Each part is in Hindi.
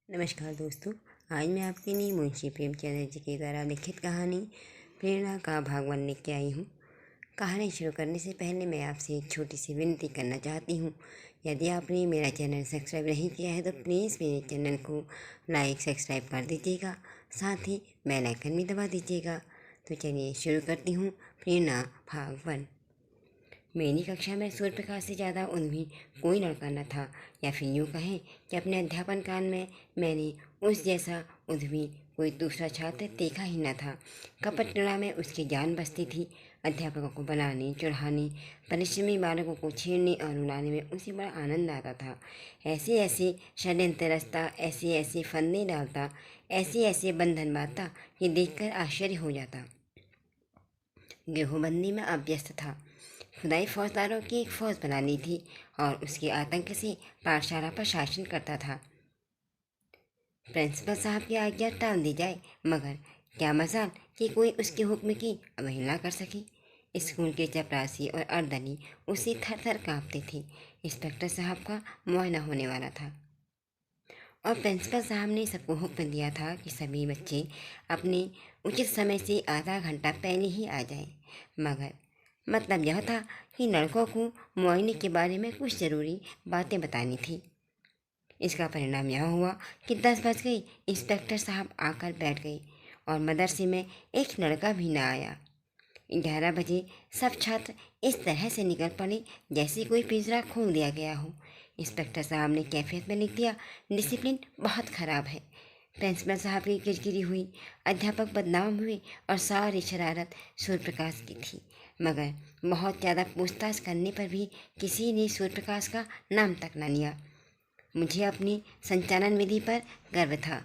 नमस्कार दोस्तों। आज मैं आपके लिए मुंशी प्रेमचंद जी के द्वारा लिखित कहानी प्रेरणा का भाग 1 लेके आई हूँ। कहानी शुरू करने से पहले मैं आपसे एक छोटी सी विनती करना चाहती हूँ। यदि आपने मेरा चैनल सब्सक्राइब नहीं किया है तो प्लीज़ मेरे चैनल को लाइक सब्सक्राइब कर दीजिएगा, साथ ही बेल आइकन भी दबा दीजिएगा। तो चलिए शुरू करती हूँ प्रेरणा भाग 1। मेरी कक्षा में सूर्य प्रकाश से ज़्यादा उद्यमी कोई लड़का न था, या फिर यूँ कहें कि अपने अध्यापन काल में मैंने उस जैसा उद्यमी कोई दूसरा छात्र देखा ही न था। कपट क्रीड़ा में उसकी जान बसती थी। अध्यापकों को बनाने, चढ़ाने, परिश्रमी बालकों को छेड़ने और रुलाने में उसे बड़ा आनंद आता था। ऐसे ऐसे षड्यंत्र रचता, ऐसे ऐसे फंदे डालता, ऐसे ऐसे बंधन बांधता कि देखकर आश्चर्य हो जाता। गेहूँबंदी में अभ्यस्त था। खुदाई फौजदारों की एक फौज बना ली थी और उसके आतंक से पाठशाला पर शासन करता था। प्रिंसिपल साहब की आज्ञा टाल दी जाए, मगर क्या मजाल कि कोई उसके हुक्म की अवहेलना कर सके। स्कूल के चपरासी और अर्दली उसे थर थर काँपते थे। इंस्पेक्टर साहब का मुआयना होने वाला था और प्रिंसिपल साहब ने सबको हुक्म दिया था कि सभी बच्चे अपने उचित समय से आधा घंटा पहले ही आ जाएं। मगर मतलब यह था कि लड़कों को मुआयने के बारे में कुछ ज़रूरी बातें बतानी थी। इसका परिणाम यह हुआ कि 10 बज गई। इंस्पेक्टर साहब आकर बैठ गए और मदरसे में एक लड़का भी न आया। 11 बजे सब छात्र इस तरह से निकल पड़े जैसे कोई पिंजरा खोल दिया गया हो। इंस्पेक्टर साहब ने कैफियत में लिख दिया, डिसिप्लिन बहुत ख़राब है। प्रिंसिपल साहब की किरकिरी हुई, अध्यापक बदनाम हुए और सारी शरारत सूर्य प्रकाश की थी। मगर बहुत ज़्यादा पूछताछ करने पर भी किसी ने सूर्य प्रकाश का नाम तक न लिया। मुझे अपनी संचालन विधि पर गर्व था।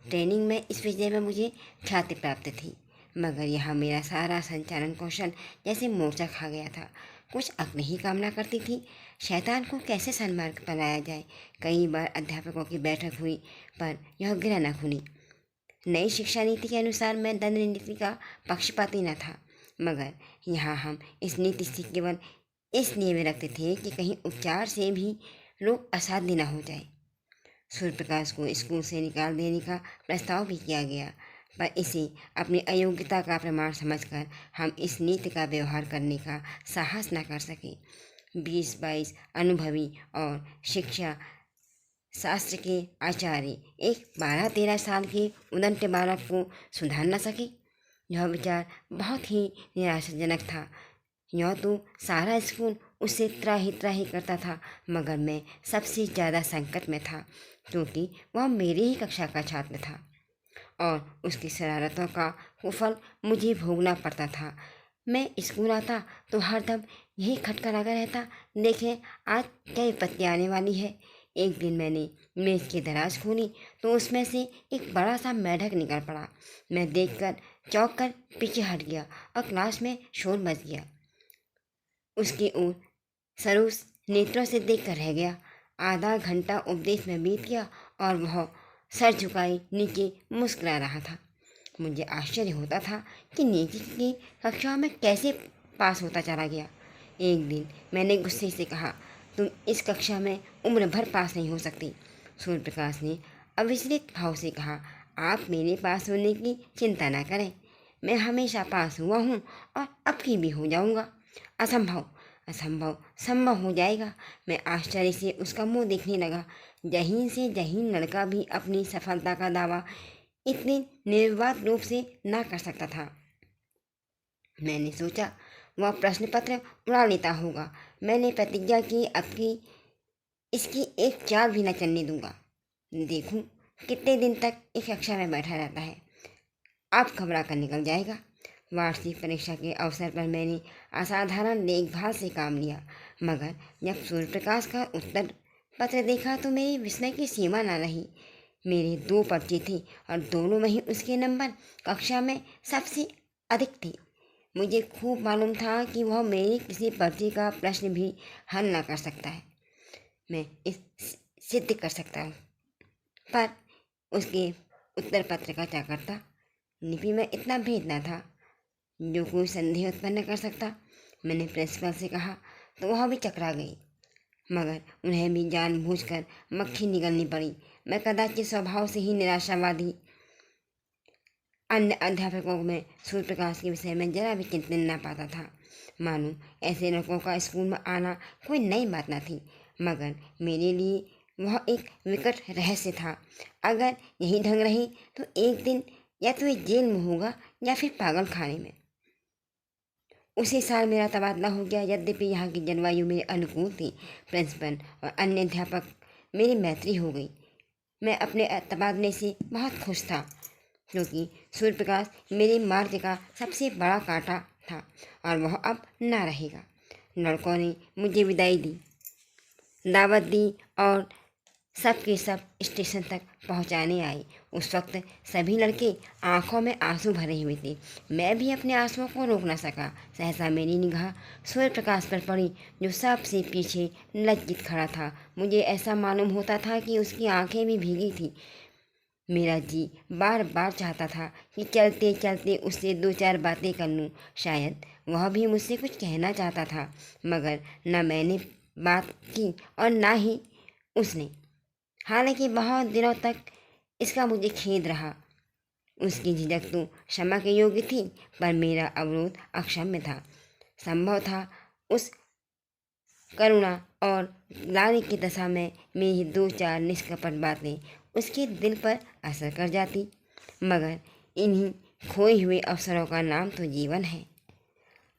ट्रेनिंग में इस विषय में मुझे ख्याति प्राप्त थी, मगर यहाँ मेरा सारा संचालन कौशल जैसे मोर्चा खा गया था। कुछ अक्ल ही कामना करती थी, शैतान को कैसे सन्मार्ग पर लाया जाए। कई बार अध्यापकों की बैठक हुई, पर यह गिरा न खुली। नई शिक्षा नीति के अनुसार मैं दंड नीति का पक्षपाती न था, मगर यहाँ हम इस नीति से केवल इसलिए विरक्त थे कि कहीं उपचार से भी लोग असाध्य न हो जाए। सूर्य प्रकाश को स्कूल से निकाल देने का प्रस्ताव भी किया गया, पर इसे अपनी अयोग्यता का प्रमाण समझकर हम इस नीति का व्यवहार करने का साहस न कर सके। 20-22 अनुभवी और शिक्षा शास्त्र के आचार्य एक 12-13 साल के उदंड बालक को सुधार न सके। यह विचार बहुत ही निराशाजनक था। यह तो सारा स्कूल उससे त्राही त्राही करता था, मगर मैं सबसे ज़्यादा संकट में था, क्योंकि वह मेरी ही कक्षा का छात्र था और उसकी शरारतों का कुफल मुझे भोगना पड़ता था। मैं स्कूल आता तो हरदम यही खटका लगा रहता, देखें आज क्या विपत्ति आने वाली है। एक दिन मैंने मेज की दराज खोली तो उसमें से एक बड़ा सा मेढक निकल पड़ा। मैं देखकर चौंक कर पीछे हट गया और क्लास में शोर मच गया। उसकी ओर सरोस नेत्रों से देख कर रह गया। आधा घंटा उपदेश में बीत गया और वह सर झुकाए नीचे मुस्कुरा रहा था। मुझे आश्चर्य होता था कि नीचे की कक्षाओं में कैसे पास होता चला गया। एक दिन मैंने गुस्से से कहा, तुम इस कक्षा में उम्र भर पास नहीं हो सकती। सूर्य प्रकाश ने अविचलित भाव से कहा, आप मेरे पास होने की चिंता न करें, मैं हमेशा पास हुआ हूँ और अब की भी हो जाऊँगा। असंभव असंभव संभव हो जाएगा। मैं आश्चर्य से उसका मुंह देखने लगा। जहीन से जहीन लड़का भी अपनी सफलता का दावा इतने निर्विवाद रूप से ना कर सकता था। मैंने सोचा वह प्रश्न पत्र उड़ा लेता होगा। मैंने प्रतिज्ञा की अब की इसकी एक चाल भी न चलने दूंगा। देखूं कितने दिन तक एक कक्षा में बैठा रहता है, आप घबरा कर निकल जाएगा। वार्षिक परीक्षा के अवसर पर मैंने असाधारण देखभाल से काम लिया, मगर जब सूर्य प्रकाश का उत्तर पत्र देखा तो मेरी विस्मय की सीमा न रही। मेरे 2 पर्चे थे और दोनों में ही उसके नंबर कक्षा में सबसे अधिक थे। मुझे खूब मालूम था कि वह मेरे किसी पर्चे का प्रश्न भी हल न कर सकता है। मैं इस सिद्ध कर सकता हूँ, पर उसके उत्तर पत्र का क्या करता। लिपि में इतना भेद न था जो कोई संदेह उत्पन्न कर सकता। मैंने प्रिंसिपल से कहा तो वह भी चकरा गई। मगर उन्हें भी जानबूझकर मक्खी निगलनी पड़ी। मैं कदाचित स्वभाव से ही निराशावादी। अन्य अध्यापकों में सूर्य प्रकाश के विषय में जरा भी चिंतन न पाता था। मानो ऐसे लड़कों का स्कूल में आना कोई नई बात न थी, मगर मेरे लिए वह एक विकट रहस्य था। अगर यही ढंग रही तो एक दिन या तो ये जेल में होगा या फिर पागल खाने में। उसी साल मेरा तबादला हो गया। यद्यपि यहाँ की जलवायु मेरे अनुकूल थी, प्रिंसिपल और अन्य अध्यापक मेरी मैत्री हो गई। मैं अपने तबादले से बहुत खुश था, क्योंकि सूर्य प्रकाश मेरी मार्ग का सबसे बड़ा कांटा था और वह अब ना रहेगा। लड़कों ने मुझे विदाई दी, दावत दी और सब के सब स्टेशन तक पहुंचाने आए। उस वक्त सभी लड़के आंखों में आंसू भरे हुए थे। मैं भी अपने आंसुओं को रोक न सका। सहसा मेरी निगाह सूर्य प्रकाश पर पड़ी, जो सबसे पीछे लज्जित खड़ा था। मुझे ऐसा मालूम होता था कि उसकी आंखें भी भीगी थी। मेरा जी बार बार चाहता था कि चलते चलते उससे दो चार बातें कर लूँ। शायद वह भी मुझसे कुछ कहना चाहता था, मगर न मैंने बात की और न ही उसने। हालांकि बहुत दिनों तक इसका मुझे खेद रहा। उसकी झिझक तो क्षमा के योग्य थी, पर मेरा अवरोध अक्षम्य था। संभव था उस करुणा और ग्लानि की दशा में मेरी दो चार निष्कपट बातें उसके दिल पर असर कर जाती। मगर इन्हीं खोए हुए अवसरों का नाम तो जीवन है।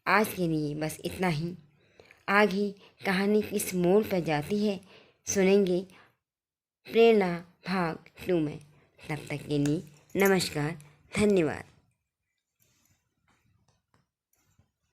आज के लिए बस इतना ही। आगे कहानी किस मोड़ पर जाती है सुनेंगे प्रेरणा भाग 2 में। तब तक के लिए नमस्कार, धन्यवाद।